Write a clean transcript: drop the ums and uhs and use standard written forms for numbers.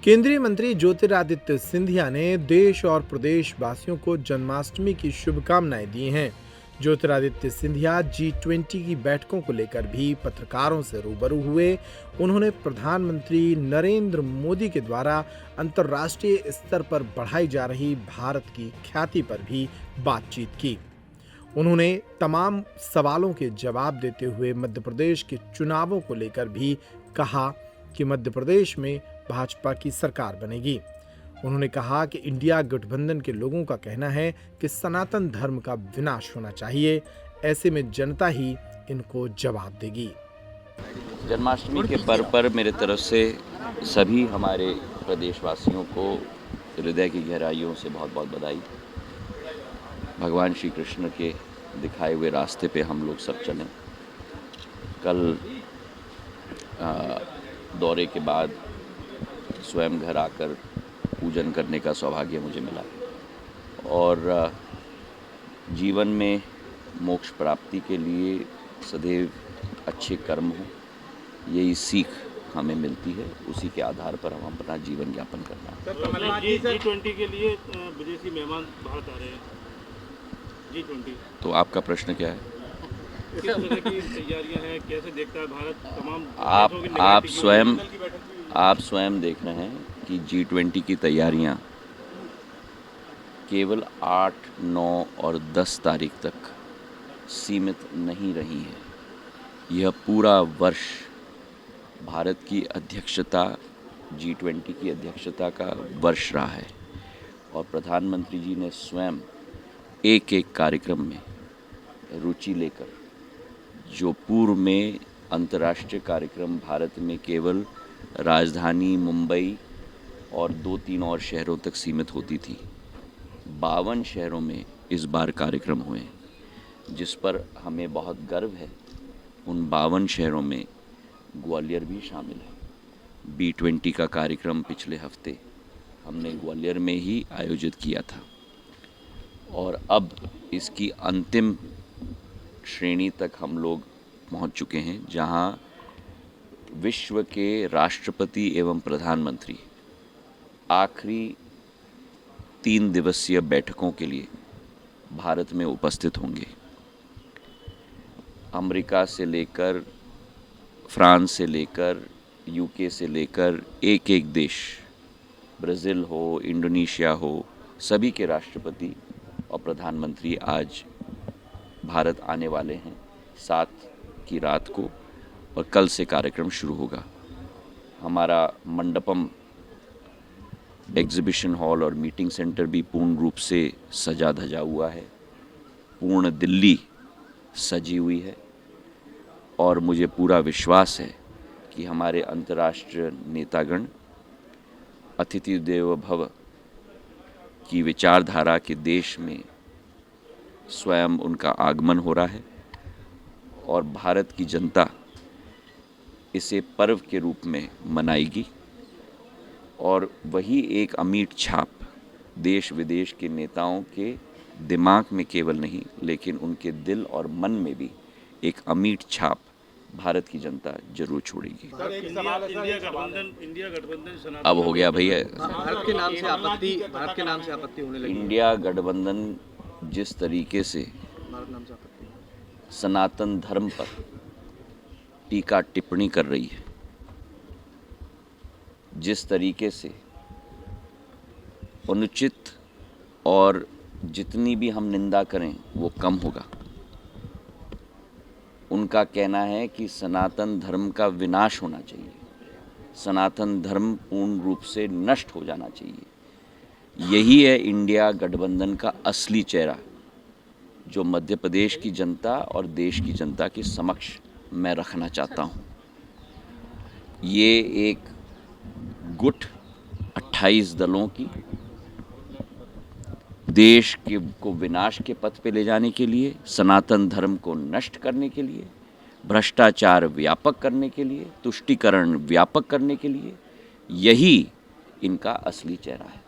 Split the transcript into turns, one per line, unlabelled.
केंद्रीय मंत्री ज्योतिरादित्य सिंधिया ने देश और प्रदेश वासियों को जन्माष्टमी की शुभकामनाएं दी हैं। ज्योतिरादित्य सिंधिया G20 की बैठकों को लेकर भी पत्रकारों से रूबरू हुए। उन्होंने प्रधानमंत्री नरेंद्र मोदी के द्वारा अंतर्राष्ट्रीय स्तर पर बढ़ाई जा रही भारत की ख्याति पर भी बातचीत की। उन्होंने तमाम सवालों के जवाब देते हुए मध्य प्रदेश के चुनावों को लेकर भी कहा कि मध्य प्रदेश में भाजपा की सरकार बनेगी। उन्होंने कहा कि इंडिया गठबंधन के लोगों का कहना है कि सनातन धर्म का विनाश होना चाहिए, ऐसे में जनता ही इनको जवाब देगी।
जन्माष्टमी के पर्व पर मेरे तरफ से सभी हमारे प्रदेशवासियों को हृदय की गहराइयों से बहुत बहुत बधाई। भगवान श्री कृष्ण के दिखाए हुए रास्ते पे हम लोग सब चलें। कल दौरे के बाद स्वयं घर आकर पूजन करने का सौभाग्य मुझे मिला और जीवन में मोक्ष प्राप्ति के लिए सदैव अच्छे कर्म हो, यही सीख हमें मिलती है। उसी के आधार पर हम अपना जीवन यापन करना है।
G20 के लिए विदेशी मेहमान भारत आ रहे हैं। G20
तो आपका प्रश्न क्या है?
किस तरह की तैयारियां हैं, कैसे देखता है भारत तमाम
आप स्वयं देख रहे हैं कि G20 की तैयारियां केवल 8, 9 और 10 तारीख तक सीमित नहीं रही है। यह पूरा वर्ष भारत की अध्यक्षता, G20 की अध्यक्षता का वर्ष रहा है और प्रधानमंत्री जी ने स्वयं एक एक कार्यक्रम में रुचि लेकर, जो पूर्व में अंतर्राष्ट्रीय कार्यक्रम भारत में केवल राजधानी मुंबई और 2-3 और शहरों तक सीमित होती थी, 52 शहरों में इस बार कार्यक्रम हुए, जिस पर हमें बहुत गर्व है। उन 52 शहरों में ग्वालियर भी शामिल है। B20 का कार्यक्रम पिछले हफ्ते हमने ग्वालियर में ही आयोजित किया था और अब इसकी अंतिम श्रेणी तक हम लोग पहुंच चुके हैं, जहां विश्व के राष्ट्रपति एवं प्रधानमंत्री आखिरी 3 दिवसीय बैठकों के लिए भारत में उपस्थित होंगे। अमेरिका से लेकर, फ्रांस से लेकर, UK से लेकर एक एक देश, ब्राज़ील हो, इंडोनेशिया हो, सभी के राष्ट्रपति और प्रधानमंत्री आज भारत आने वाले हैं 7 की रात को और कल से कार्यक्रम शुरू होगा। हमारा मंडपम, एग्जीबिशन हॉल और मीटिंग सेंटर भी पूर्ण रूप से सजा धजा हुआ है। पूर्ण दिल्ली सजी हुई है और मुझे पूरा विश्वास है कि हमारे अंतर्राष्ट्रीय नेतागण अतिथि देवो भव की विचारधारा के देश में स्वयं उनका आगमन हो रहा है और भारत की जनता इसे पर्व के रूप में मनाएगी और वही एक अमिट छाप देश विदेश के नेताओं के दिमाग में केवल नहीं, लेकिन उनके दिल और मन में भी एक अमिट छाप भारत की जनता जरूर छोड़ेगी।
इंडिया गठबंधन
अब हो गया भैया,
भारत के नाम से आपत्ति होने लगी।
इंडिया गठबंधन जिस तरीके से सनातन धर्म पर टीका टिप्पणी कर रही है, जिस तरीके से अनुचित और जितनी भी हम निंदा करें वो कम होगा। उनका कहना है कि सनातन धर्म का विनाश होना चाहिए, सनातन धर्म पूर्ण रूप से नष्ट हो जाना चाहिए। यही है इंडिया गठबंधन का असली चेहरा, जो मध्य प्रदेश की जनता और देश की जनता के समक्ष मैं रखना चाहता हूँ। ये एक गुट 28 दलों की देश के को विनाश के पथ पे ले जाने के लिए, सनातन धर्म को नष्ट करने के लिए, भ्रष्टाचार व्यापक करने के लिए, तुष्टीकरण व्यापक करने के लिए, यही इनका असली चेहरा है।